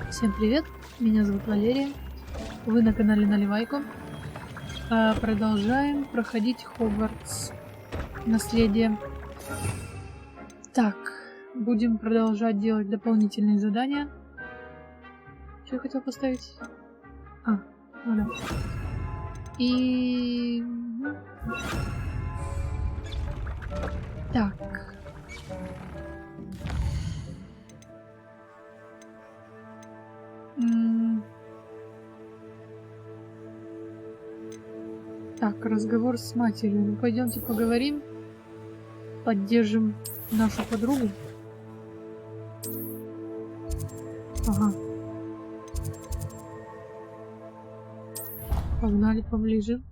Всем привет, меня зовут Валерия, вы на канале Наливайку. Продолжаем проходить Хогвартс. Наследие. Так, будем продолжать делать дополнительные задания. Что я хотел поставить? Ну да. И... Так. Так, разговор с матерью. Ну, пойдемте поговорим. Поддержим нашу подругу. Ага. Погнали поближе.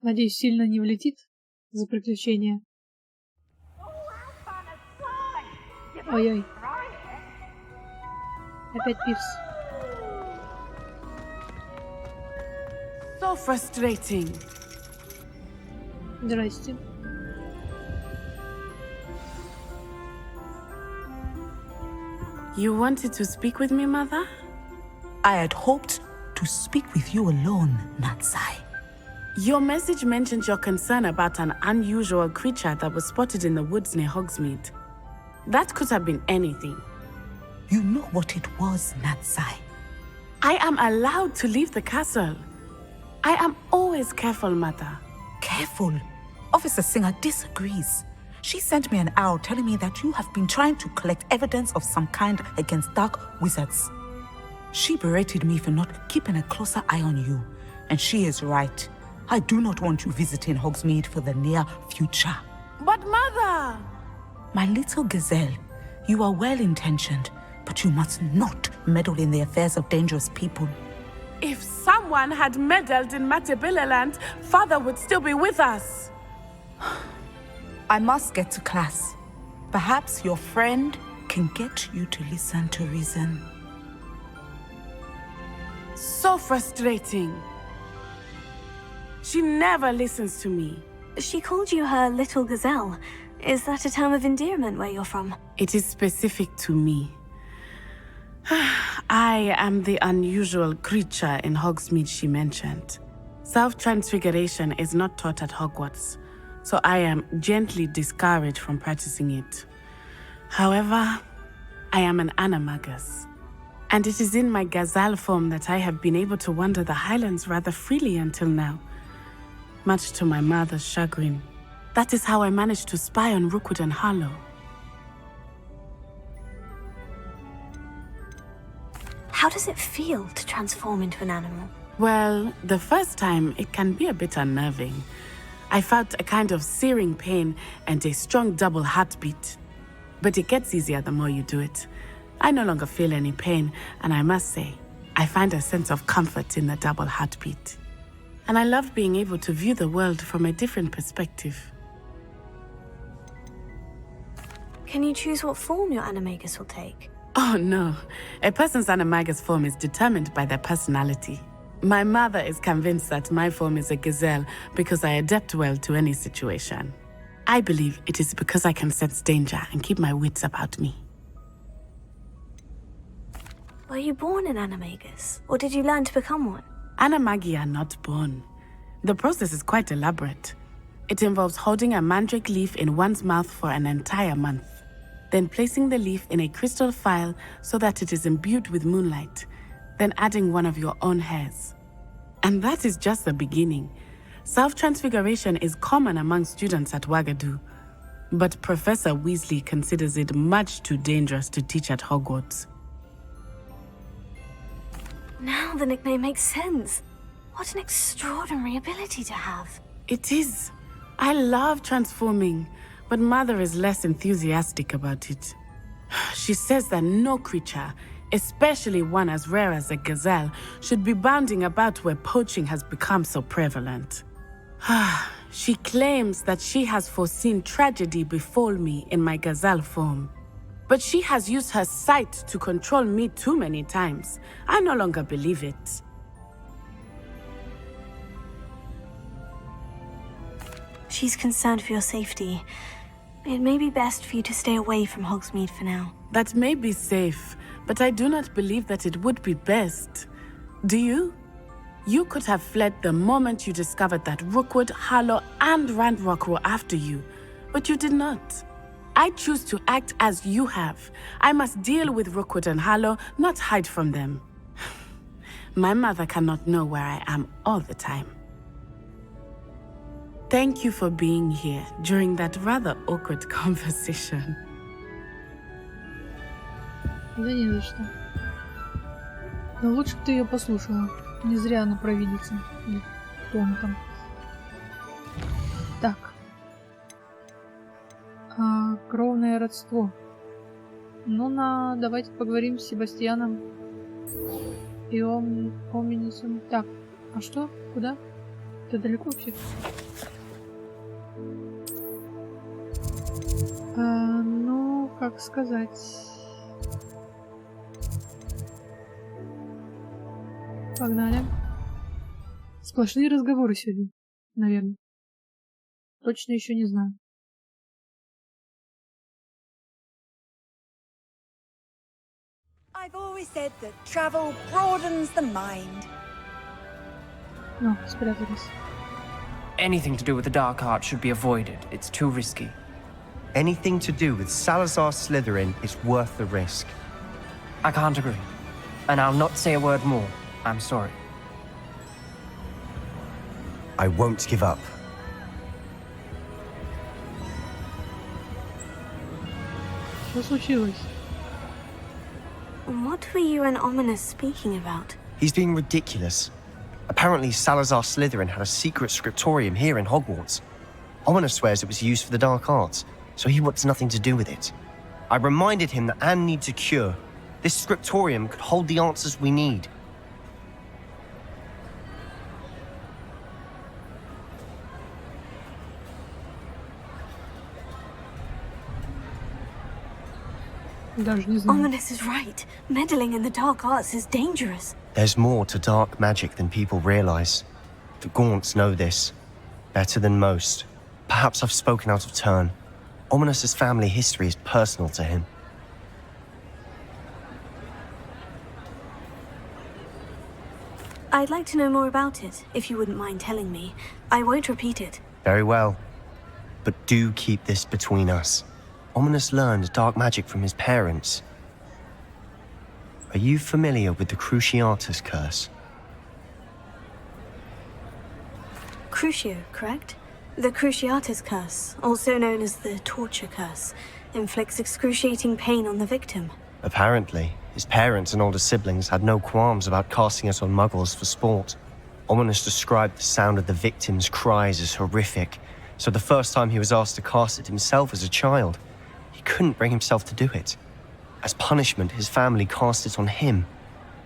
Надеюсь, сильно не влетит за приключения. Ой-ой. Опять Пивс. So frustrating. Здрасте. You wanted to speak with me, Mother? I had hoped to speak with you alone, Natsai. Your message mentioned your concern about an unusual creature that was spotted in the woods near Hogsmeade. That could have been anything. You know what it was, Natsai. I am allowed to leave the castle. I am always careful, Mother. Careful. Officer Singer disagrees. She sent me an owl telling me that you have been trying to collect evidence of some kind against dark wizards. She berated me for not keeping a closer eye on you, and she is right. I do not want you visiting Hogsmeade for the near future. But Mother! My little gazelle, you are well-intentioned, but you must not meddle in the affairs of dangerous people. If someone had meddled in Matabeleland, Father would still be with us. I must get to class. Perhaps your friend can get you to listen to reason. So frustrating. She never listens to me. She called you her little gazelle. Is that a term of endearment where you're from? It is specific to me. I am the unusual creature in Hogsmeade she mentioned. Self-transfiguration is not taught at Hogwarts, so I am gently discouraged from practicing it. However, I am an animagus, and it is in my gazelle form that I have been able to wander the Highlands rather freely until now, much to my mother's chagrin. That is how I managed to spy on Rookwood and Harlow. How does it feel to transform into an animal? Well, the first time it can be a bit unnerving. I felt a kind of searing pain and a strong double heartbeat. But it gets easier the more you do it. I no longer feel any pain, and I must say, I find a sense of comfort in the double heartbeat. And I love being able to view the world from a different perspective. Can you choose what form your animagus will take? Oh no, a person's animagus form is determined by their personality. My mother is convinced that my form is a gazelle because I adapt well to any situation. I believe it is because I can sense danger and keep my wits about me. Were you born an animagus, or did you learn to become one? Animagi are not born. The process is quite elaborate. It involves holding a mandrake leaf in one's mouth for an entire month, then placing the leaf in a crystal phial so that it is imbued with moonlight, then adding one of your own hairs. And that is just the beginning. Self-transfiguration is common among students at Wagadu, but Professor Weasley considers it much too dangerous to teach at Hogwarts. Now the nickname makes sense. What an extraordinary ability to have. It is. I love transforming, but Mother is less enthusiastic about it. She says that no creature, especially one as rare as a gazelle, should be bounding about where poaching has become so prevalent. She claims that she has foreseen tragedy befall me in my gazelle form. But she has used her sight to control me too many times. I no longer believe it. She's concerned for your safety. It may be best for you to stay away from Hogsmeade for now. That may be safe, but I do not believe that it would be best. Do you? You could have fled the moment you discovered that Rookwood, Harlow, and Ranrock were after you, but you did not. I choose to act as you have. I must deal with Rookwood and Harlow, not hide from them. My mother cannot know where I am all the time. Thank you for being here during that rather awkward conversation. Да не за что. Но лучше бы ты ее послушала. Не зря она провидица. Или кто он там. Так. Кровное родство. Ну, давайте поговорим с Себастьяном и Оминисом. Так, а что? Куда? Это далеко вообще? Ну, как сказать... Погнали. Сплошные разговоры сегодня, наверное. Точно еще не знаю. I've always said that travel broadens the mind. Ну, спрятались. Anything to do with the dark art should be avoided. It's too risky. Anything to do with Salazar Slytherin is worth the risk. I can't agree. And I'll not say a word more. I'm sorry. I won't give up. Что случилось? What were you and Ominous speaking about? He's being ridiculous. Apparently, Salazar Slytherin had a secret scriptorium here in Hogwarts. Ominous swears it was used for the dark arts, so he wants nothing to do with it. I reminded him that Anne needs a cure. This scriptorium could hold the answers we need. Даже не знаю. Ominous is right. Meddling in the dark arts is dangerous. There's more to dark magic than people realize. The Gaunts know this better than most. Perhaps I've spoken out of turn. Ominous's family history is personal to him. I'd like to know more about it, if you wouldn't mind telling me. I won't repeat it. Very well. But do keep this between us. Ominous learned dark magic from his parents. Are you familiar with the Cruciatus curse? Crucio, correct? The Cruciatus curse, also known as the torture curse, inflicts excruciating pain on the victim. Apparently, his parents and older siblings had no qualms about casting it on muggles for sport. Ominous described the sound of the victim's cries as horrific, so the first time he was asked to cast it himself as a child, he couldn't bring himself to do it. As punishment, his family cast it on him.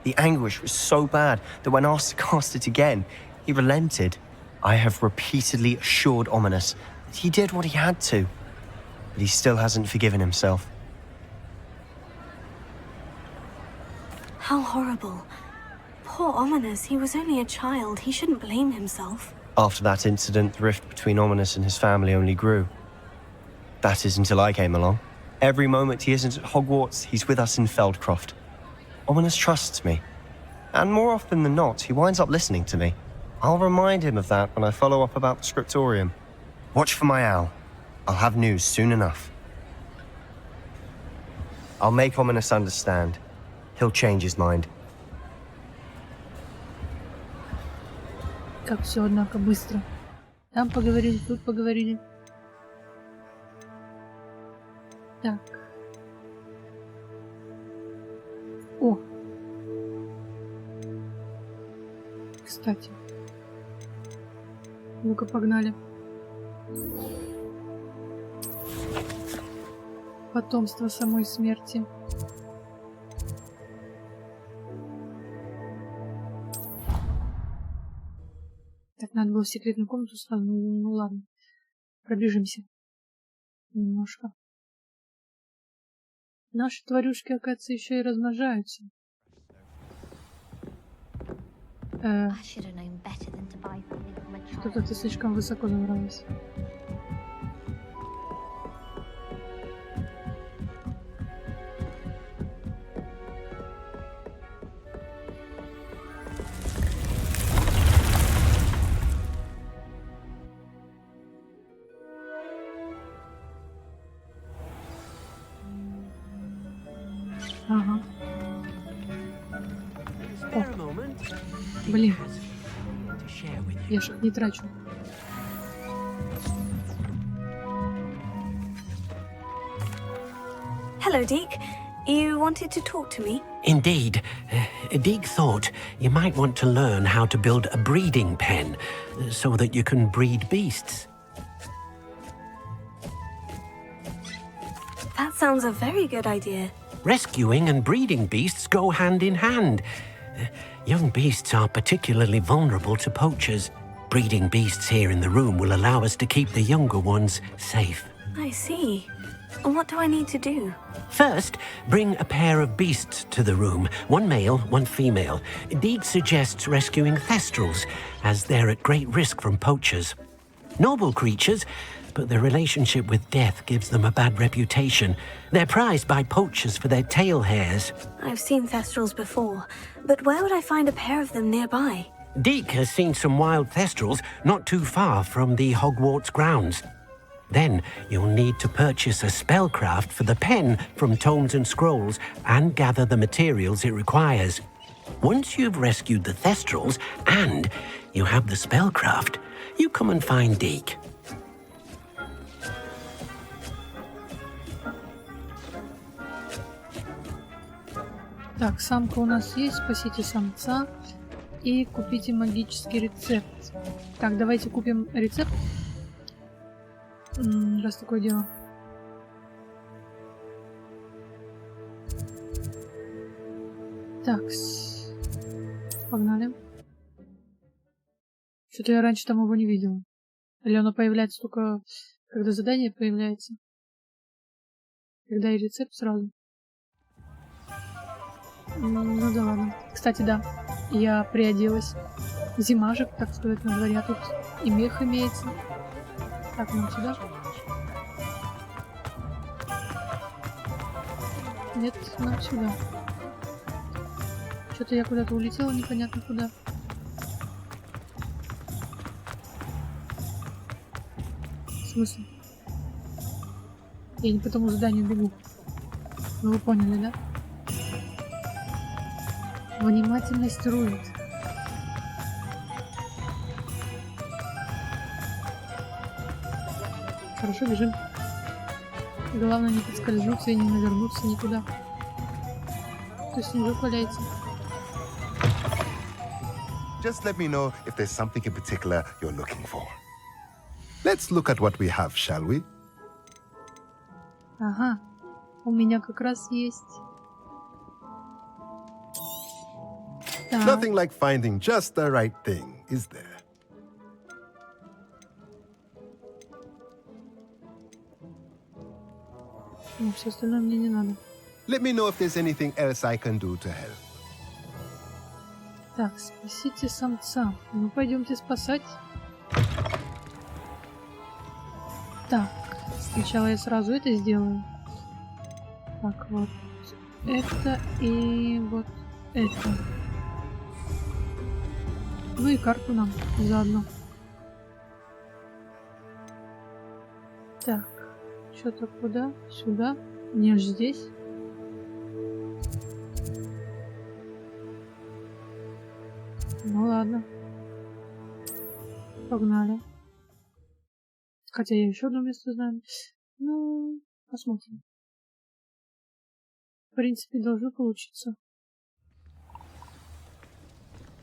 The anguish was so bad that when asked to cast it again, he relented. I have repeatedly assured Ominous that he did what he had to, but he still hasn't forgiven himself. How horrible. Poor Ominous, he was only a child. He shouldn't blame himself. After that incident, the rift between Ominous and his family only grew. That is until I came along. Every moment he isn't at Hogwarts, he's with us in Feldcroft. Ominous trusts me. And more often than not, he winds up listening to me. I'll remind him of that when I follow up about the scriptorium. Watch for my owl. I'll have news soon enough. I'll make Ominous understand. He'll change his mind. Как все, однако, быстро. Там поговорили, тут поговорили. Так. О! Кстати. Ну-ка, погнали. Потомство самой смерти. Так, надо было в секретную комнату сразу. Ну ладно. Пробежимся. Немножко. Наши тварюшки, оказывается, еще и размножаются. Что-то ты слишком высоко забралась. Ага. О. Блин. Я ж их не трачу. Hello, Deke. You wanted to talk to me? Indeed. Deke thought you might want to learn how to build a breeding pen so that you can breed beasts. That sounds a very good idea. Rescuing and breeding beasts go hand in hand. Young beasts are particularly vulnerable to poachers. Breeding beasts here in the room will allow us to keep the younger ones safe. I see. And what do I need to do? First, bring a pair of beasts to the room. One male, one female. Deke suggests rescuing thestrals, as they're at great risk from poachers. Noble creatures, but their relationship with death gives them a bad reputation. They're prized by poachers for their tail hairs. I've seen thestrals before, but where would I find a pair of them nearby? Deke has seen some wild thestrals not too far from the Hogwarts grounds. Then you'll need to purchase a spellcraft for the pen from Tomes and Scrolls and gather the materials it requires. Once you've rescued the thestrals and you have the spellcraft, you come and find Deke. Так, самка у нас есть, спасите самца и купите магический рецепт. Так, давайте купим рецепт. Раз такое дело. Так, погнали. Что-то я раньше там его не видела. Или оно появляется только, когда задание появляется. Когда и рецепт сразу. Ну да ладно. Кстати, да, я приоделась. Зима же, так сказать, на дворе. А тут и мех имеется. Так, нам сюда. Нет, нам сюда. Что-то я куда-то улетела, непонятно куда. В смысле? Я не по тому заданию бегу. Ну вы поняли, да? Внимательность руит. Хорошо, бежим. Главное не подскользнуться и не навернуться никуда. То есть снежок валяется. Just let me know if there's something in particular you're looking for. Let's look at what we have, shall we? Ага, у меня как раз есть. Так. Nothing like finding just the right thing, is there? Ну, все остальное мне не надо. Let me know if there's anything else I can do to help. Так, спасите самца. Ну, пойдемте спасать. Так, сначала я сразу это сделаю. Так, вот это и вот это. Ну и карту нам заодно. Так, что-то куда? Сюда? Не аж здесь. Ну ладно. Погнали. Хотя я еще одно место знаю. Ну, посмотрим. В принципе, должно получиться.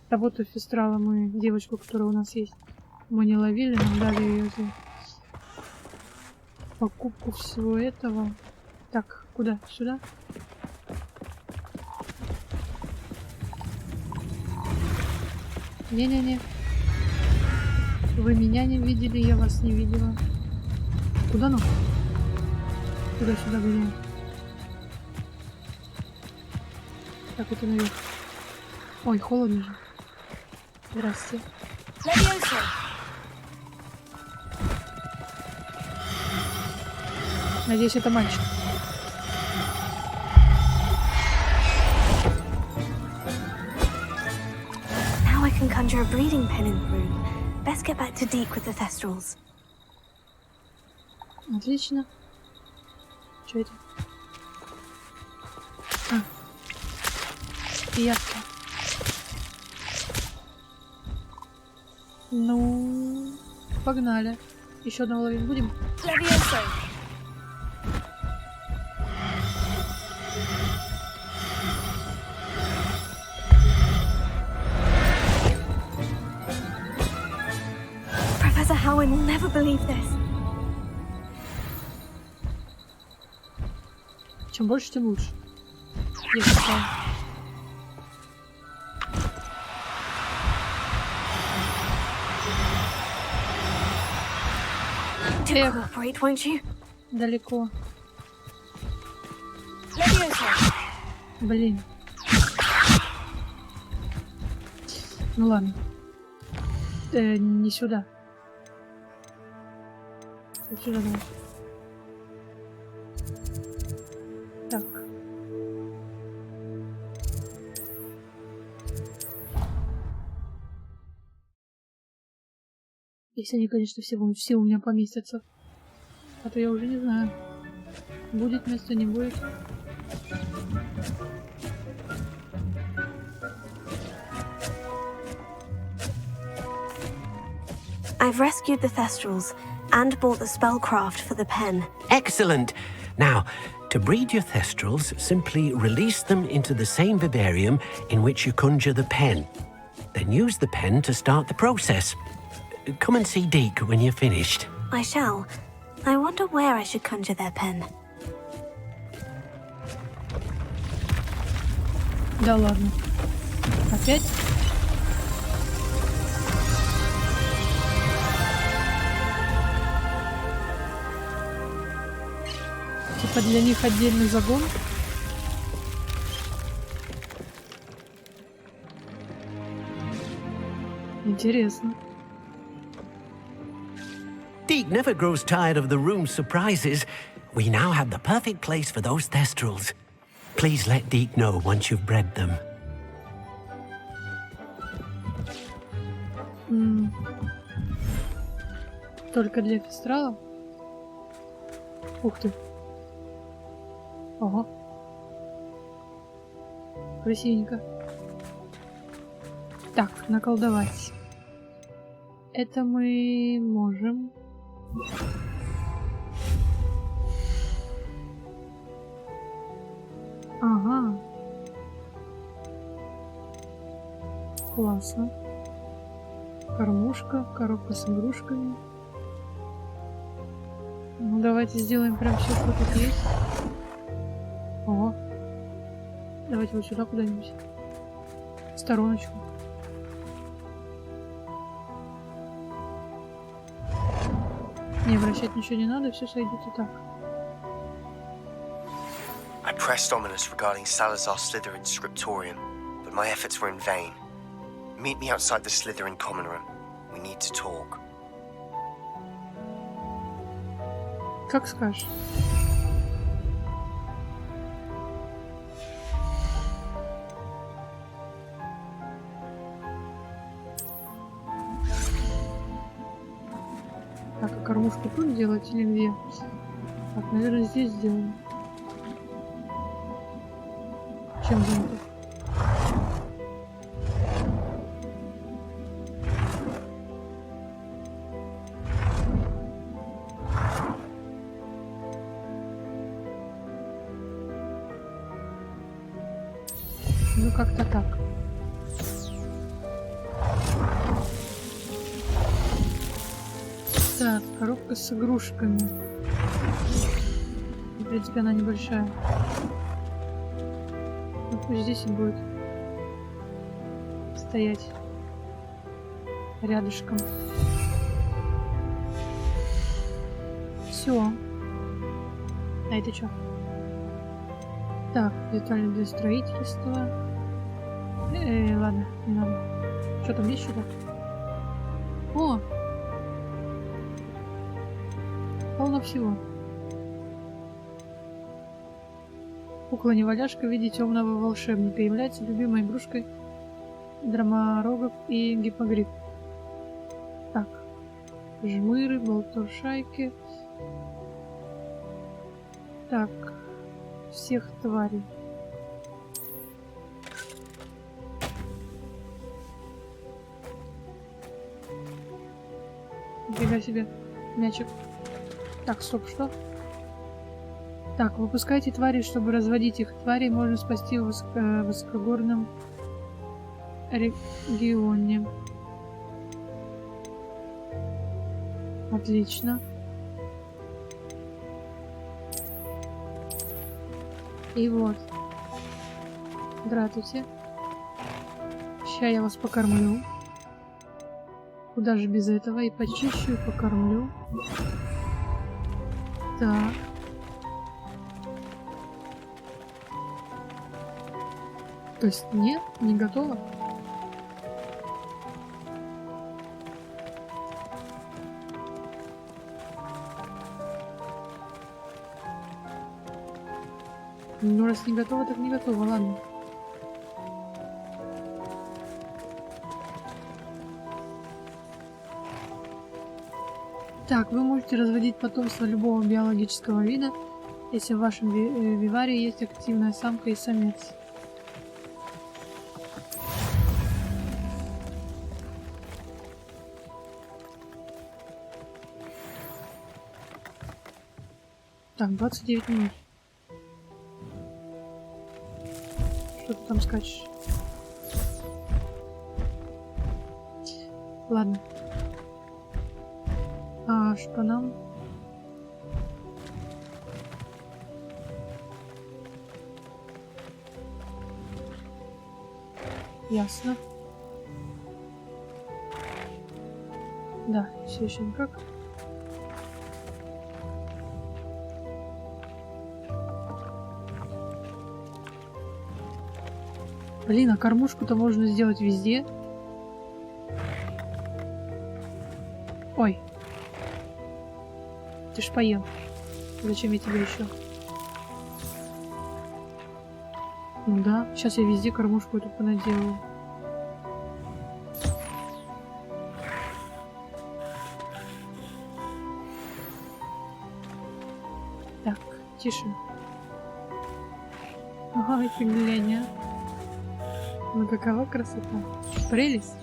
Работу Фестрала мы, девочку, которая у нас есть, мы не ловили, нам дали ее за покупку всего этого. Так, куда? Сюда? Не-не-не. Вы меня не видели, я вас не видела. Куда нам? Туда-сюда гуляем. Так, это наверх. Ой, холодно же. Здрасте. Надеюсь, это мальчик. Now I can conjure a breeding pen in the room. Best get back to Deke with the thestrals. Отлично. Что это? А. такие яркие. Ну, погнали. Еще одного ловить будем? Professor Howard will never believe this. Чем больше, тем лучше. Я считаю. Cooperate, won't you? Далеко. Блин. Ну ладно. Не сюда. Вот сюда давай. Так. Если они, конечно, все у меня поместятся. А то я уже не знаю. Будет место, не будет. I've rescued the Thestrals and bought the spellcraft for the pen. Excellent. Now, to breed your Thestrals, simply release them into the same vivarium in which you conjure the pen. Then use the pen to start the process. Come and see Deke when you're finished. I shall. I wonder where I should conjure their pen. Да ладно. Опять? Типа для них отдельный загон? Интересно. Deke never grows tired of the room's surprises. We now have the perfect place for those Thestrals. Please let Deke know once you've bred them. Только для Фестрала? Ух ты. Ого. Красивенько. Так, наколдовать. Это мы можем. Ага. Классно. Кормушка, коробка с игрушками. Ну, давайте сделаем прям все, что тут есть. Ого. Давайте вот сюда куда-нибудь. В стороночку. Не обращать ничего не надо, все сойдет и так. I pressed ominous regarding Salazar Slytherin's scriptorium, but my efforts were in vain. Meet me outside the Slytherin common room. We need to talk. Как скажешь. Так, а кормушку тут делать или где? Так, наверное, здесь сделаем. Чем занято? Ну, как-то так. Так, коробка с игрушками. В принципе, она небольшая. Ну, пусть здесь и будет стоять рядышком. Все. А это что? Так, детали для строительства. Ладно, не надо. Что там есть что-то? О! Полно всего. Кукла-неваляшка в виде темного волшебника является любимой игрушкой драморогов и гиппогриф. Так. Жмыры, болтушайки. Так. Всех тварей. Нифига себе. Мячик. Так, стоп, что? Так, выпускайте твари, чтобы разводить их. Твари можно спасти в высокогорном регионе. Отлично. И вот. Здравствуйте. Сейчас я вас покормлю. Куда же без этого? И почищу, и покормлю. Так. То есть нет, не готово? Ну, раз не готово, так не готово, ладно. Так, вы можете разводить потомство любого биологического вида, если в вашем виваре есть активная самка и самец. Так, 29 минут. Что ты там скачешь? Ладно. А что нам? Ясно. Да, все еще никак. Блин, а кормушку-то можно сделать везде. Ой. Ты ж поел. Зачем я тебе еще? Ну да, сейчас я везде кормушку эту понаделаю. Так, тише. Ой, ты глянь, а. Ну какова красота. Прелесть.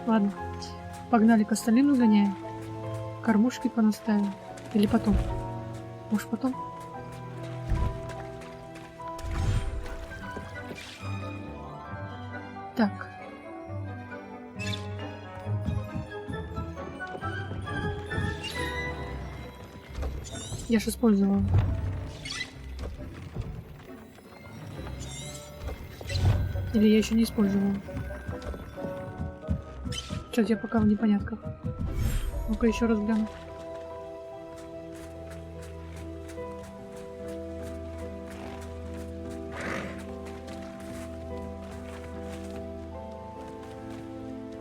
Ладно, погнали к остальным нагоняем. Кормушки понаставим. Или потом? Может потом? Так. Я ж использовала. Или я еще не использовала? Что-то я пока в непонятках. Ну-ка еще раз гляну.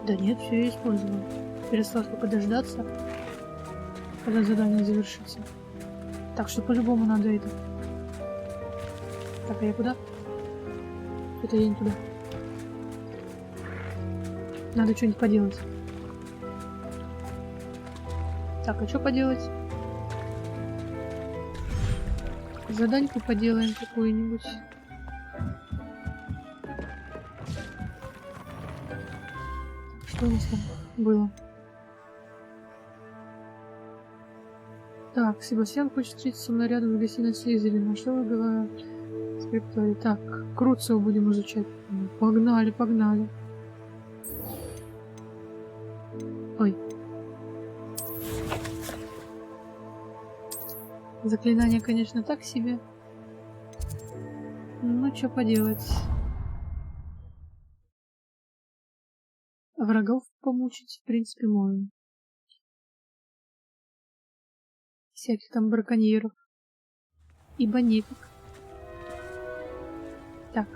Да нет, все я использовала. Теперь осталось только дождаться, когда задание завершится. Так что по-любому надо это. Так, а я куда? Это я не туда. Надо что-нибудь поделать. Так, а что поделать? Заданьку поделаем какую-нибудь. Что у нас там было? Так, Себастьян хочет встретиться со мной рядом в гостиной Слизерина. Что вы говорите? Скрипторий. Так, Круцева будем изучать. Погнали, погнали. Ой. Заклинание, конечно, так себе. Ну, что поделать. Врагов помучить, в принципе, можно. Всяких там браконьеров. Ибо нефиг. Так.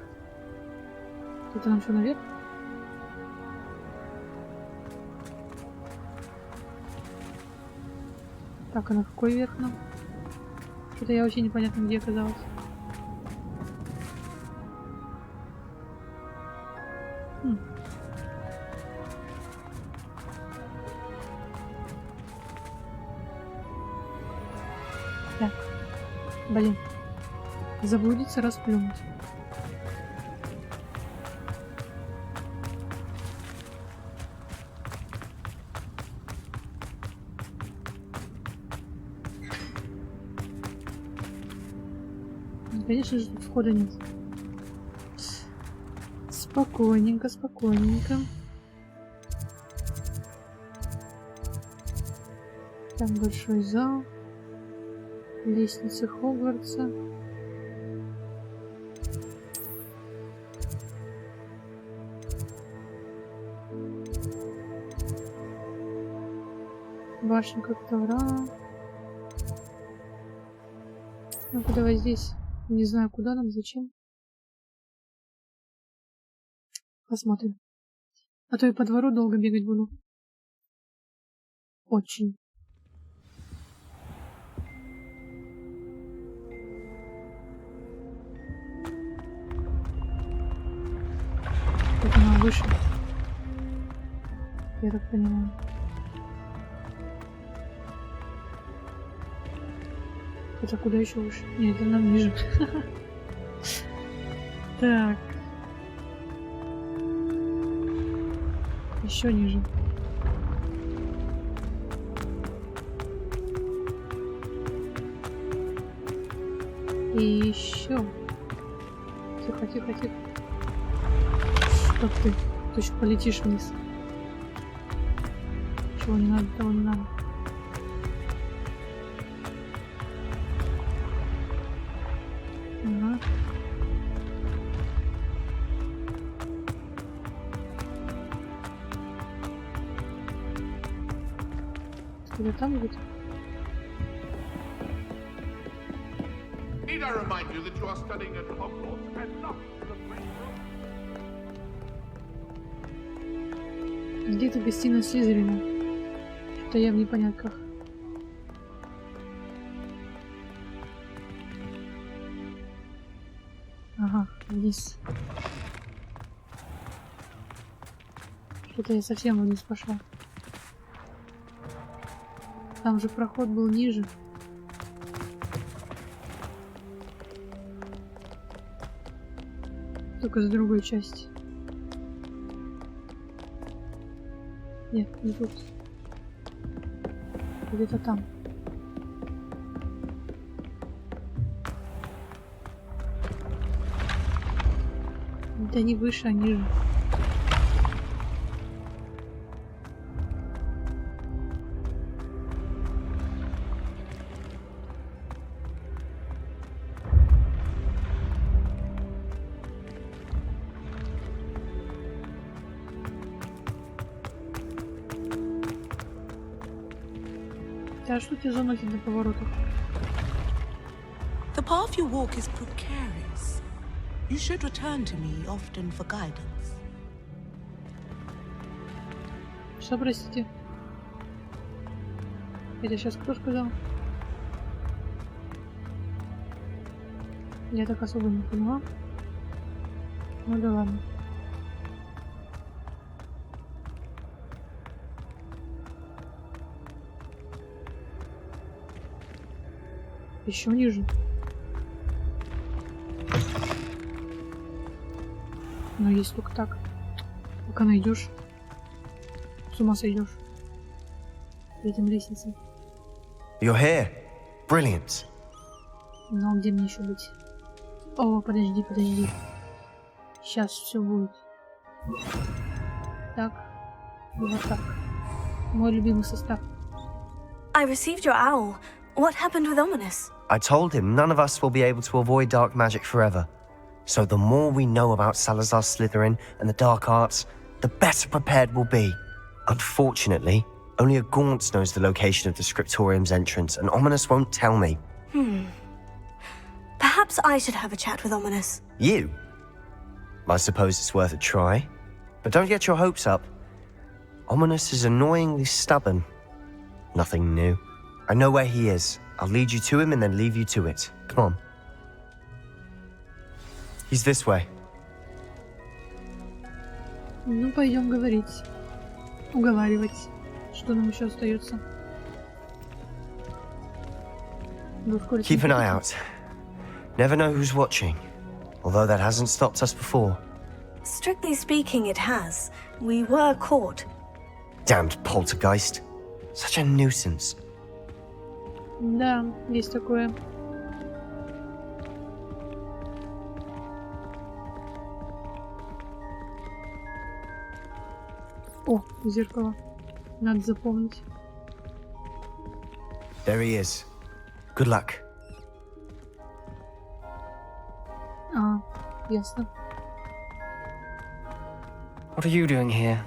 Это нам что, наверх? Так, а на какой верх нам? Что-то я вообще непонятно, где оказалась. Так. Блин. Заблудиться, расплюнуть. Конечно же, тут входа нет. Спокойненько, спокойненько. Там большой зал. Лестница Хогвартса. Башня Коктора. Ну-ка, давай здесь. Не знаю, куда нам, зачем. Посмотрим. А то и по двору долго бегать буду. Очень. Тут она выше. Я так понимаю. Хотя куда еще выше? Нет, это нам ниже. Так. Еще ниже. И еще. Тихо, тихо, тихо. Что ты? Ты еще полетишь вниз. Чего не надо, того не надо. Ага. Что-то там будет? Need I remind you that you are studying at Hogwarts and not the Great Room? Где-то гостиная Слизерина. Что-то я в непонятках. Ага, вниз. Что-то я совсем вниз пошла. Там же проход был ниже. Только с другой части. Нет, не тут. Где-то там. Да не выше, а ниже. А что тебе заносит на поворотах? The path you walk is precarious. You should return to me often for guidance. Что, простите? Это сейчас кто сказал? Я так особо не поняла. Ну да ладно. Еще ниже. Но есть только так. Пока найдешь. С ума сойдешь. Этим лестницам. You're here. Brilliant. Но где мне еще быть? О, подожди, подожди. Сейчас все будет. Так. И вот так. Мой любимый состав. I received your owl. What happened with Ominous? I told him none of us will be able to avoid dark magic forever. So the more we know about Salazar Slytherin and the dark arts, the better prepared we'll be. Unfortunately, only a Gaunt knows the location of the Scriptorium's entrance, and Ominous won't tell me. Perhaps I should have a chat with Ominous. You? I suppose it's worth a try. But don't get your hopes up. Ominous is annoyingly stubborn. Nothing new. I know where he is. I'll lead you to him and then leave you to it. Come on. He's this way. Ну, пойдем говорить. Уговаривать. Что нам еще остается? Keep an eye out. Never know who's watching. Although that hasn't stopped us before. Strictly speaking, it has. We were caught. Damned poltergeist. Such a nuisance. Да, есть такое. О, зеркало. Надо запомнить. There he is. Good luck. А, ясно. What are you doing here?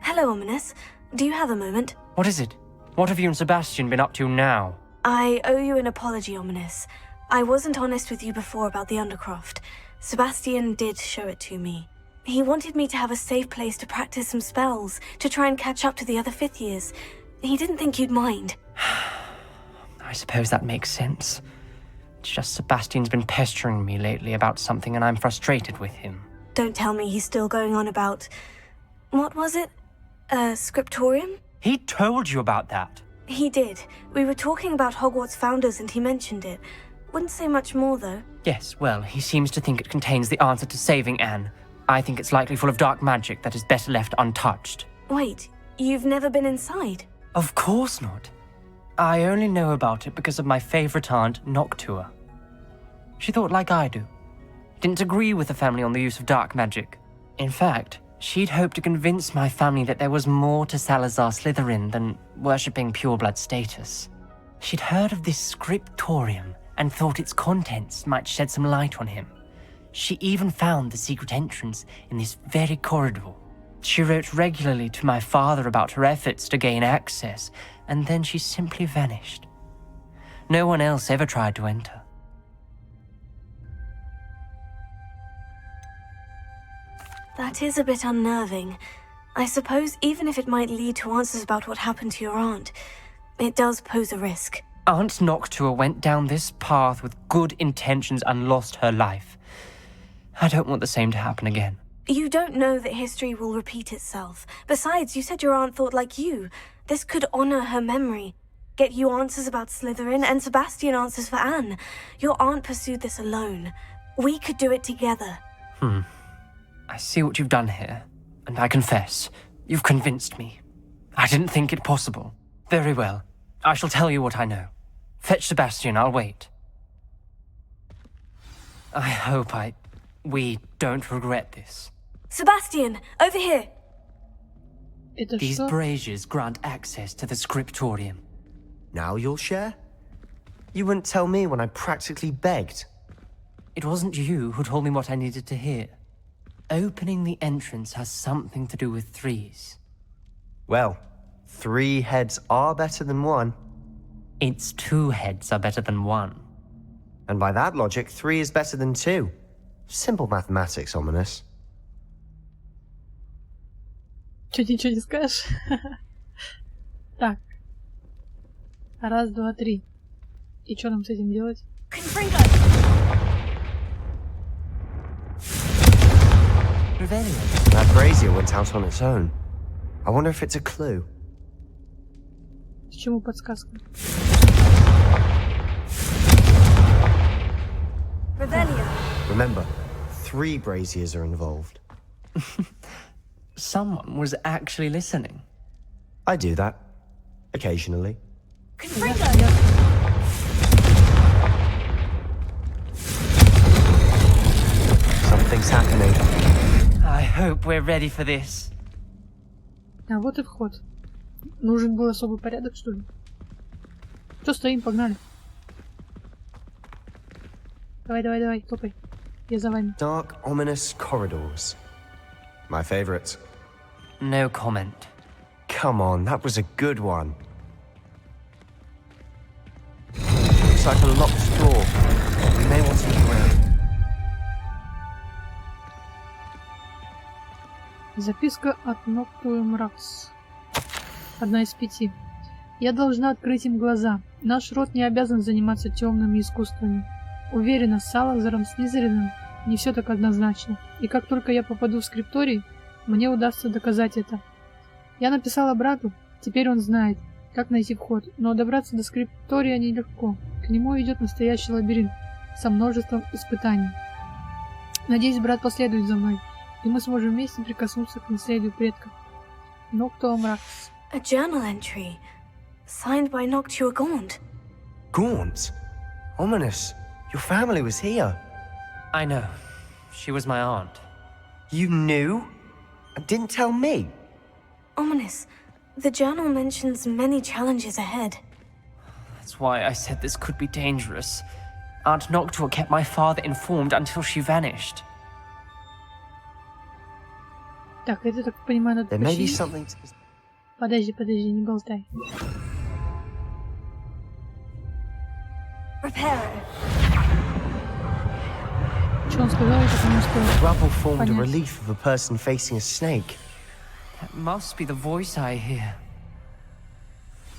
Hello, Ominous. Do you have a moment? What is it? What have you and Sebastian been up to now? I owe you an apology, Ominous. I wasn't honest with you before about the Undercroft. Sebastian did show it to me. He wanted me to have a safe place to practice some spells, to try and catch up to the other fifth years. He didn't think you'd mind. I suppose that makes sense. It's just Sebastian's been pestering me lately about something and I'm frustrated with him. Don't tell me he's still going on about... What was it? A scriptorium? He told you about that? He did. We were talking about Hogwarts founders and he mentioned it. Wouldn't say much more, though. Yes, well, he seems to think it contains the answer to saving Anne. I think it's likely full of dark magic that is better left untouched. Wait, you've never been inside? Of course not. I only know about it because of my favorite aunt, Noctua. She thought like I do. Didn't agree with the family on the use of dark magic. In fact, she'd hoped to convince my family that there was more to Salazar Slytherin than worshipping pureblood status. She'd heard of this scriptorium and thought its contents might shed some light on him. She even found the secret entrance in this very corridor. She wrote regularly to my father about her efforts to gain access, and then she simply vanished. No one else ever tried to enter. That is a bit unnerving. I suppose even if it might lead to answers about what happened to your aunt, it does pose a risk. Aunt Noctua went down this path with good intentions and lost her life. I don't want the same to happen again. You don't know that history will repeat itself. Besides, you said your aunt thought like you. This could honor her memory. Get you answers about Slytherin, and Sebastian answers for Anne. Your aunt pursued this alone. We could do it together. I see what you've done here, and I confess, you've convinced me. I didn't think it possible. Very well. I shall tell you what I know. Fetch Sebastian, I'll wait. I hope we don't regret this. Sebastian, over here! These braziers grant access to the scriptorium. Now you'll share? You wouldn't tell me when I practically begged. It wasn't you who told me what I needed to hear. Opening the entrance has something to do with threes. Well, 3 heads are better than 1. It's 2 heads are better than 1. And by that logic, 3 is better than 2. Simple mathematics, Ominous. Чё, ничего не скажешь? Так. 1, 2, 3. И что нам с этим делать? That brazier went out on its own. I wonder if it's a clue. К чему подсказка? Remember, 3 braziers are involved. Someone was actually listening. I do that. Occasionally. Something's happening. I hope we're ready for this. А вот и вход. Нужен был особый порядок, что ли? Что стоим, погнали. Давай, топай. Я за вами. Dark, ominous corridors. My favorite. No comment. Come on, that was a good one. Looks like a locked door. We may want to look around. Записка от Noctua Mrax. 1 из 5. Я должна открыть им глаза. Наш род не обязан заниматься темными искусствами. Уверена, с Салазаром Слизерином не все так однозначно. И как только я попаду в скрипторий, мне удастся доказать это. Я написала брату, теперь он знает, как найти вход, но добраться до скриптория нелегко. К нему идет настоящий лабиринт со множеством испытаний. Надеюсь, брат последует за мной, и мы сможем вместе прикоснуться к наследию предков. Noctua Mrax. A journal entry, signed by Noctua Gaunt. Gaunt? Ominous. Your family was here. I know. She was my aunt. You knew? And didn't tell me? Ominous. The journal mentions many challenges ahead. That's why I said this could be dangerous. Aunt Noctua kept my father informed until she vanished. Так, это, так понимаю, надо There may be починить. something to... Подожди, не болтай. Repair it. Что он сказал, я так и не успел. Rubble formed a понять. relief of a person facing a snake. That must be the voice I hear.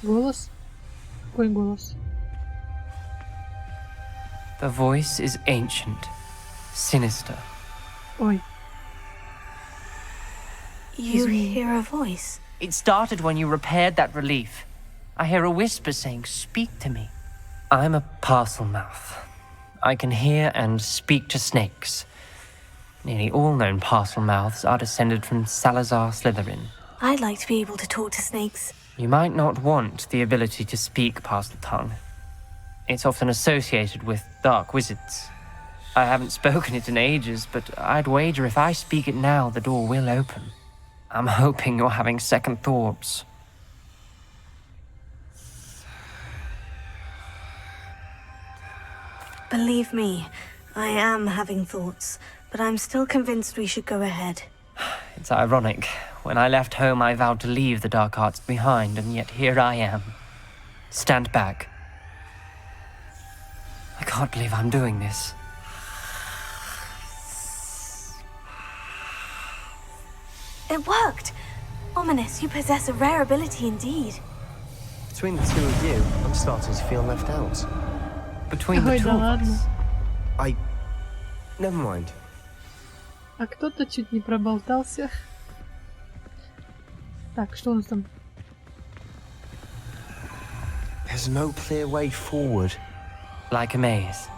Голос? Какой голос? The voice is ancient, sinister. Ой, You Извини. hear a voice. It started when you repaired that relief. I hear a whisper saying, "Speak to me." I'm a parcel mouth. I can hear and speak to snakes. Nearly all known parcel mouths are descended from Salazar Slytherin. I'd like to be able to talk to snakes. You might not want the ability to speak parcel tongue. It's often associated with dark wizards. I haven't spoken it in ages, but I'd wager if I speak it now, the door will open. I'm hoping you're having second thoughts. Believe me, I am having thoughts, but I'm still convinced we should go ahead. It's ironic. When I left home, I vowed to leave the dark arts behind, and yet here I am. Stand back. I can't believe I'm doing this. It worked! Ominous, you possess a rare ability indeed. Between the two of you, I'm starting to feel left out. Between the Ой, two да of ладно. us. Never mind. А кто-то чуть не проболтался. Так, что у нас там? There's no clear way forward. Like a maze.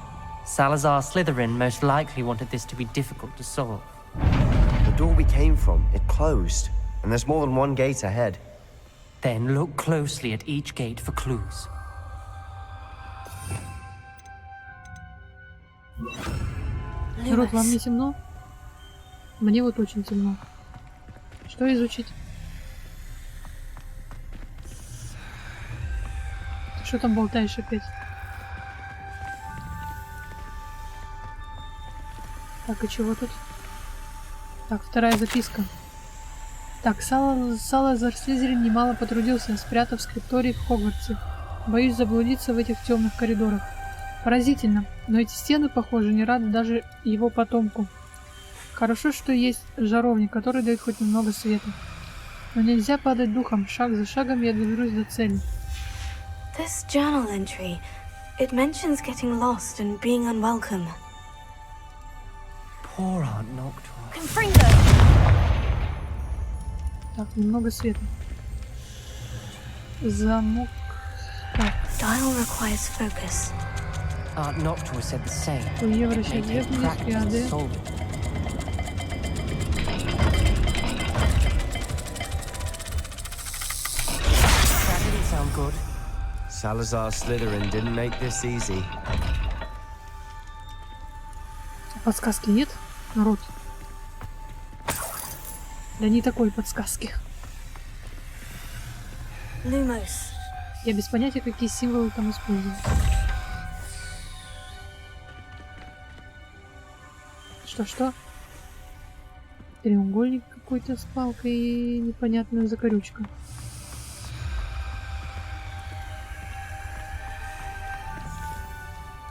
Salazar Slytherin most likely wanted this to be difficult to solve. The door we came from, it closed. And there's more than one gate ahead. Then look closely at each gate for clues. Народ, вам не темно? Мне вот очень темно. Что изучить? Ты что там болтаешь опять? Так, и чего тут? Так, вторая записка. Так, Салазар Слизерин немало потрудился, спрятав скрипторий в Хогвартсе. Боюсь заблудиться в этих темных коридорах. Поразительно, но эти стены, похоже, не рады даже его потомку. Хорошо, что есть жаровня, который дает хоть немного света. Но нельзя падать духом, шаг за шагом я доберусь до цели. This journal entry, it mentions getting lost and being unwelcome. Poor Aunt Noctua. Confringo! Так, немного света. Замок. Так, Dial requires focus. Aunt Noctua said the same. Ой, It may вращать take вниз, practice to ряды. solve it. That didn't sound good. Salazar Slytherin didn't make this easy. Подсказки нет, народ? Да не такой подсказки. Lumos. Я без понятия, какие символы там использую. Что? Треугольник какой-то с палкой и непонятная закорючка.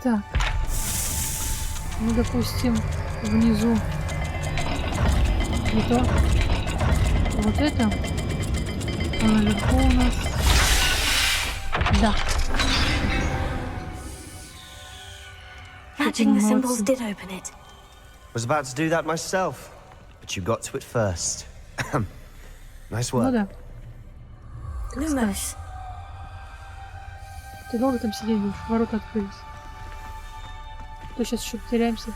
Так. Ну, допустим, внизу не то. Вот это. А наверху у нас... Да. Matching the молодцы. symbols did open it. Was about to do that myself, but you got to it first. Nice Ну work. да. Как скажешь. Lumos. Ты долго там сидеть будешь? Ворота открылись. А то сейчас еще потеряемся.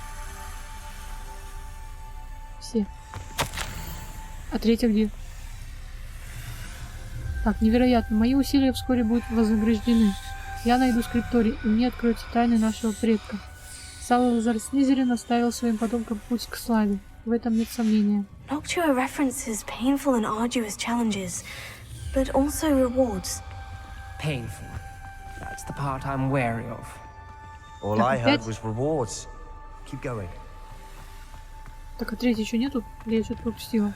Все. А третья где? Так, невероятно. Мои усилия вскоре будут вознаграждены. Я найду скрипторий, и мне откроются тайны нашего предка. Салазар Слизерин оставил своим потомкам путь к славе. В этом нет сомнения. Noctua references painful and arduous challenges, but also rewards. Painful. That's the part I'm wary of. All I heard was rewards. Keep going. Так, а третий еще нету? Или я что-то пропустила?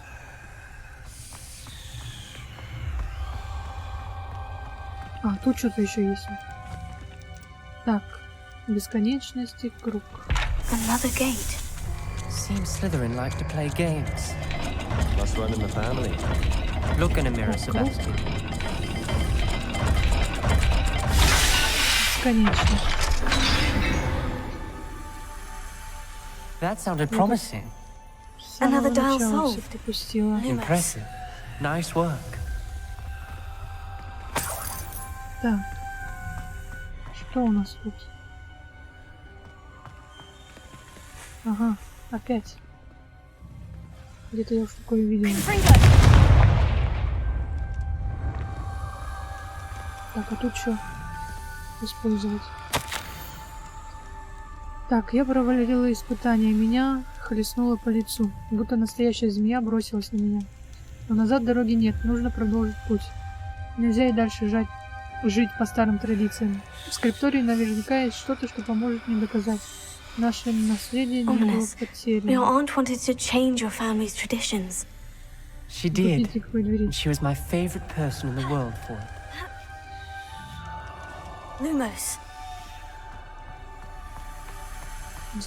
А, тут что-то еще есть. Так, бесконечности круг. Another gate. Seems Slytherin like to play games. Must run in the family. Look in a mirror, Sebastian. Бесконечно. That sounded promising. С самого Another dial начала solved. всё пропустила. Impressive. Nice work. Так. Что у нас тут? Ага, опять. Где-то я уж такое видела. Так, а тут что использовать? Так, я провалила испытание. Меня хлестнуло по лицу, будто настоящая змея бросилась на меня. Но назад дороги нет, нужно продолжить путь. Нельзя и дальше жить по старым традициям. В скриптории наверняка есть что-то, что поможет мне доказать. Наше наследие не было Your потеряно. aunt wanted to change your family's traditions. She did. Ступните к двери. And she was my favorite person in the world for it. Lumos.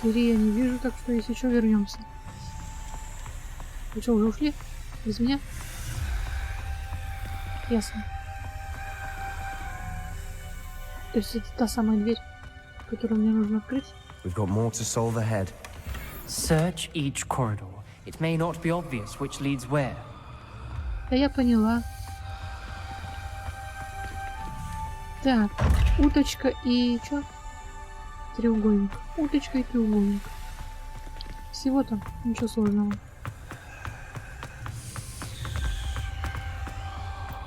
Двери я не вижу, так что если что, вернемся. Вы что, уже ушли? Без меня? Ясно. То есть это та самая дверь, которую мне нужно открыть? We've got more to solve ahead. Search each corridor. It may not be obvious which leads where. Да я поняла. Так, уточка и чё? Треугольник. Уточка и треугольник. Всего-то ничего сложного.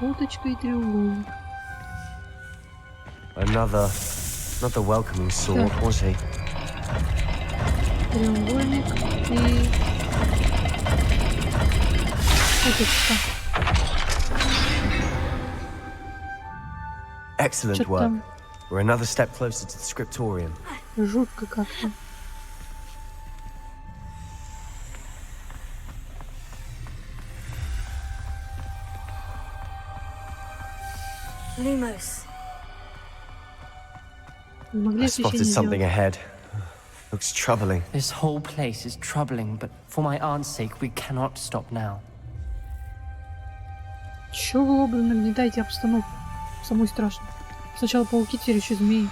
Уточка и треугольник. Another welcoming sword, Так. was he? Треугольник и уточка. Excellent Чё-то work. там We're another step closer to the scriptorium. жутко как-то. Lumos. Не I могли освещение spotted something сделать. ahead. Looks troubling. This whole place is troubling, but for my aunt's sake, we cannot stop now. Чё вы оба нагнетаете обстановку? Самой страшно. Сначала пауки, теперь еще змеи.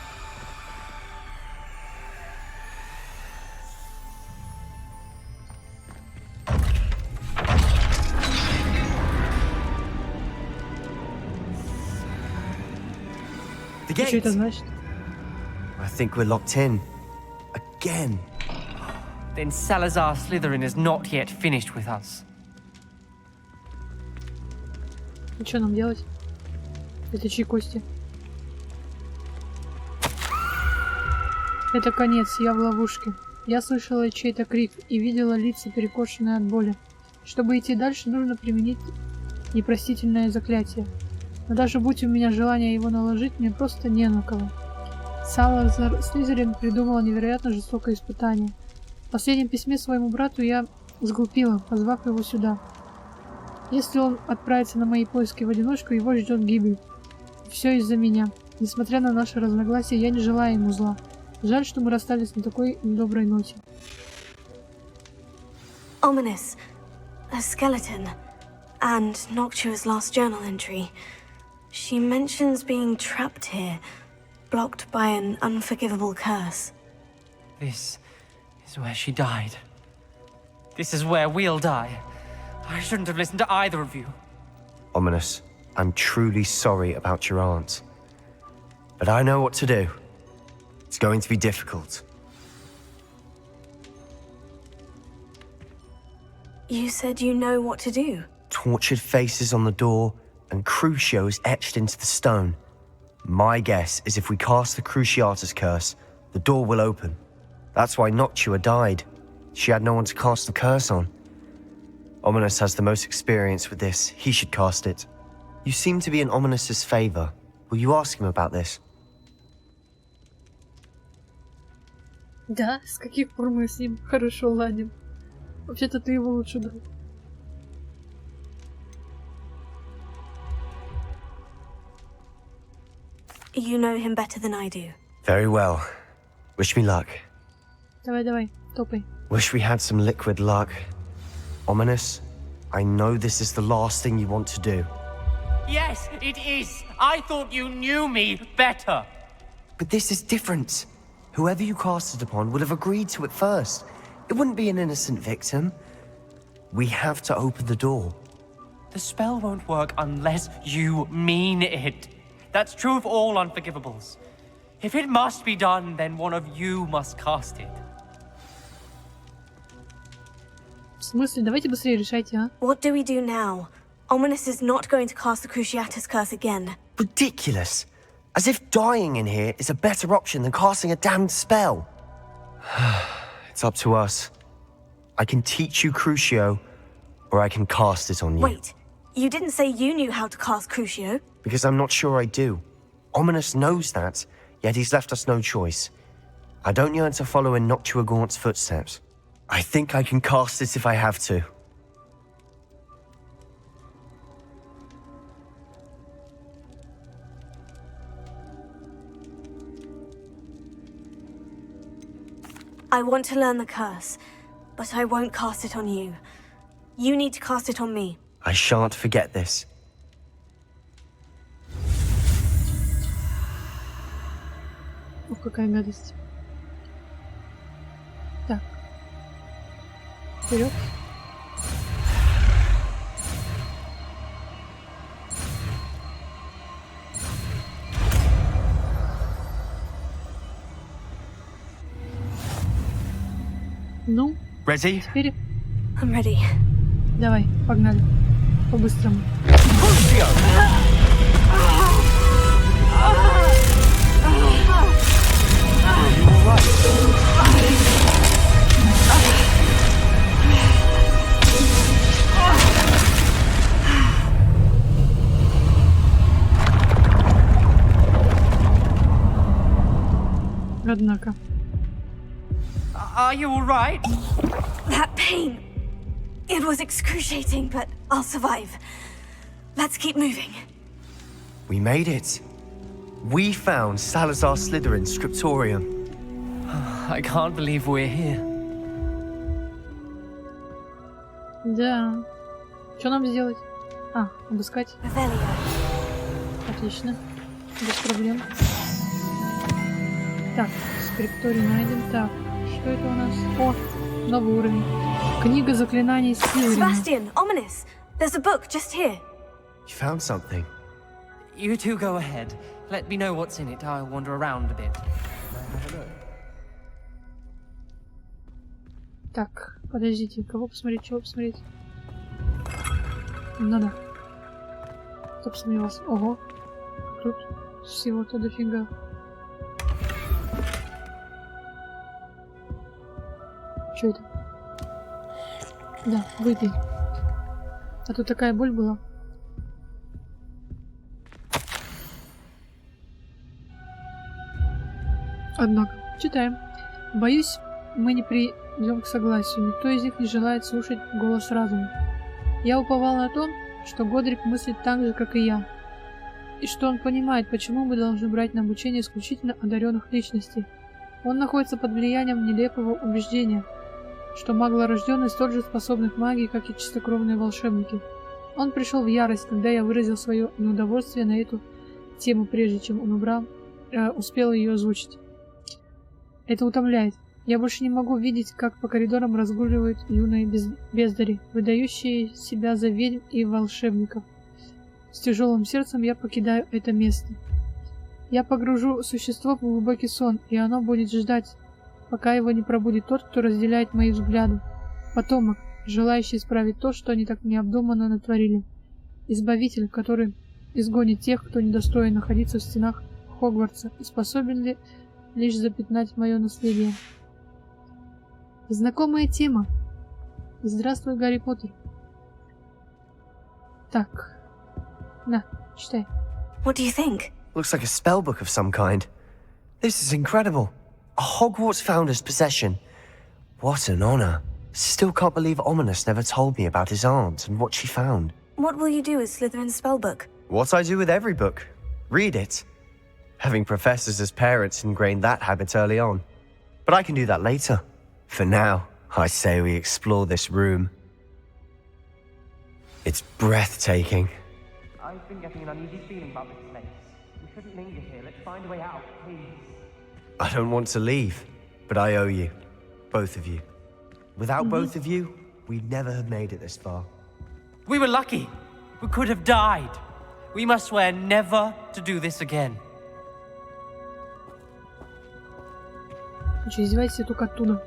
The И что это gate! значит? I think we're locked in. Again. Then Salazar Slytherin is not yet finished with us. И что нам делать? Это чьи кости? Это конец, я в ловушке. Я слышала чей-то крик и видела лица, перекошенные от боли. Чтобы идти дальше, нужно применить непростительное заклятие. Но даже будь у меня желание его наложить, мне просто не на кого. Салазар Слизерин придумала невероятно жестокое испытание. В последнем письме своему брату я сглупила, позвав его сюда. Если он отправится на мои поиски в одиночку, его ждет гибель. Все из-за меня. Несмотря на наши разногласия, я не желаю ему зла. Жаль, что мы расстались на такой недоброй ноте. Ominous. A skeleton. And Noctua's last journal entry. She mentions being trapped here, blocked by an unforgivable curse. This is where she died. This is where we'll die. I shouldn't have listened to either of you. Ominous, I'm truly sorry about your aunt. But I know what to do. It's going to be difficult. You said you know what to do. Tortured faces on the door and Crucios etched into the stone. My guess is if we cast the Cruciatus curse, the door will open. That's why Noctua died. She had no one to cast the curse on. Ominous has the most experience with this. He should cast it. You seem to be in Ominous's favor. Will you ask him about this? Да, с каких пор мы с ним хорошо ладим? Вообще-то ты его лучший друг. You know him better than I do. Very well. Wish me luck. Давай, топай. Wish we had some liquid luck. Ominous, I know this is the last thing you want to do. Yes, it is. I thought you knew me better. But this is different. Whoever you cast it upon would have agreed to it first. It wouldn't be an innocent victim. We have to open the door. The spell won't work unless you mean it. That's true of all unforgivables. If it must be done, then one of you must cast it. В смысле? Давайте быстрее решайте, а? What do we do now? Ominous is not going to cast the Cruciatus curse again. Ridiculous. As if dying in here is a better option than casting a damned spell. It's up to us. I can teach you Crucio, or I can cast it on you. Wait, you didn't say you knew how to cast Crucio? Because I'm not sure I do. Ominous knows that, yet he's left us no choice. I don't yearn to follow in Noctua Gaunt's footsteps. I think I can cast it if I have to. I want to learn the curse, but I won't cast it on you. You need to cast it on me. I shan't forget this. Ух, какая гадость. Так. Вперед. Ну, Ready? теперь I'm ready. давай, погнали. По-быстрому. Однако. Are you all right? That pain. It was excruciating, but I'll survive. Let's keep moving. We made it. We found Salazar Slytherin's scriptorium. I can't believe we're here. Да. Что нам сделать? А, обыскать. Revelio. Отлично. Без проблем. Так, скрипторий найден. Так, что это у нас? О, новый уровень. Книга заклинаний Силарина. Sebastian, Ominous. There's a book just here. You found something. You two go ahead. Let me know what's in it. I'll wander around a bit. Так, подождите, кого посмотреть, чего посмотреть? Ну да. Кто посмотрелся? Ого. Тут всего-то дофига. Что это? Да, выпей. А тут такая боль была. Однако, читаем. Боюсь, мы не придем к согласию. Никто из них не желает слушать голос разума. Я уповал на то, что Годрик мыслит так же, как и я. И что он понимает, почему мы должны брать на обучение исключительно одаренных личностей. Он находится под влиянием нелепого убеждения, что маглорожденные столь же способны к магии, как и чистокровные волшебники. Он пришел в ярость, когда я выразил свое неудовольствие на эту тему, прежде чем он успел ее озвучить. Это утомляет. Я больше не могу видеть, как по коридорам разгуливают юные бездари, выдающие себя за ведьм и волшебников. С тяжелым сердцем я покидаю это место. Я погружу существо в глубокий сон, и оно будет ждать, пока его не пробудит тот, кто разделяет мои взгляды. Потомок, желающий исправить то, что они так необдуманно натворили. Избавитель, который изгонит тех, кто недостоин находиться в стенах Хогвартса и способен ли лишь запятнать мое наследие. Знакомая тема. Здравствуй, Гарри Поттер. Так. На, читай. What do you think? Looks like a spellbook of some kind. This is incredible. A Hogwarts founder's possession. What an honor. Still can't believe Ominous never told me about his aunt and what she found. What will you do with Slytherin's spellbook? What I do with every book. Read it. Having professors as parents ingrained that habit early on. But I can do that later. For now, I say we explore this room. It's breathtaking. I've been getting an uneasy feeling about this place. We shouldn't linger here. Let's find a way out, please. I don't want to leave, but I owe you. Both of you. Without both of you, we'd never have made it this far. We were lucky. We could have died. We must swear never to do this again. Че, издевайся только оттуда.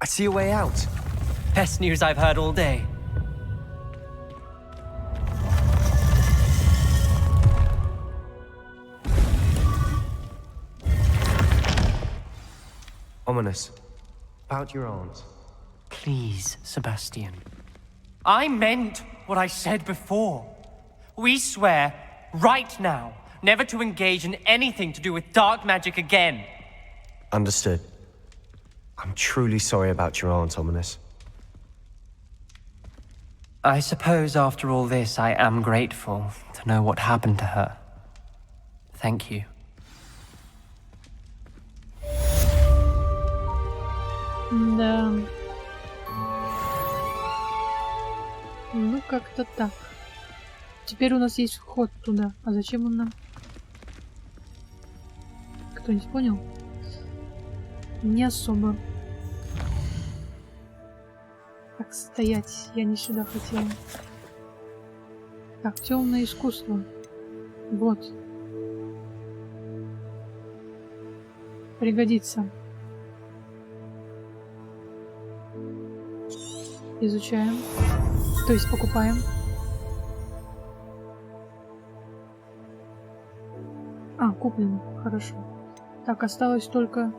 I see a way out. Best news I've heard all day. Ominous. About your aunt. Please, Sebastian. I meant what I said before. We swear, right now, never to engage in anything to do with dark magic again. Understood. I'm truly sorry about your aunt, Ominous. I suppose after all this, I am grateful to know what happened to her. Thank you. Да. Ну, как-то так. Теперь у нас есть вход туда. А зачем он нам? Кто-нибудь понял? Не особо. Так, стоять. Я не сюда хотела. Так, темное искусство. Вот. Пригодится. Изучаем. То есть покупаем. А, куплено. Хорошо. Так, осталось только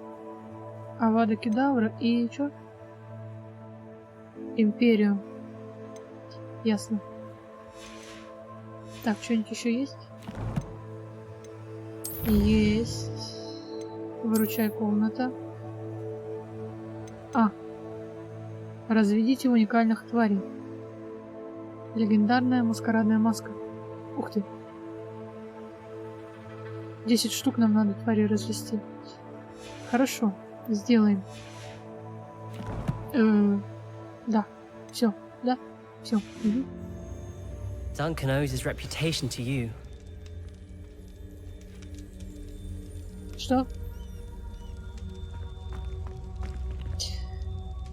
Авада Кедавра и чё? Империю. Ясно. Так, что-нибудь еще есть? Есть. Выручай комната. А. Разведите уникальных тварей. Легендарная маскарадная маска. Ух ты. 10 штук нам надо тварей развести. Хорошо, сделаем. Да, все, да, все. Угу. Duncan owes his reputation to you. Что?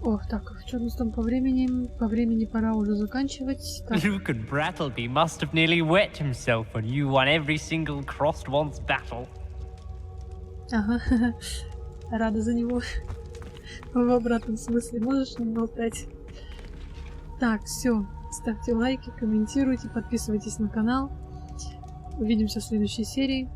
Ох, так, что у нас там по времени? По времени пора уже заканчивать. Так. Luke and Brattleby must have nearly wet himself when you won every single crossed one's battle. Ага, рада за него. В обратном смысле можешь не болтать. Так, все. Ставьте лайки, комментируйте, подписывайтесь на канал. Увидимся в следующей серии.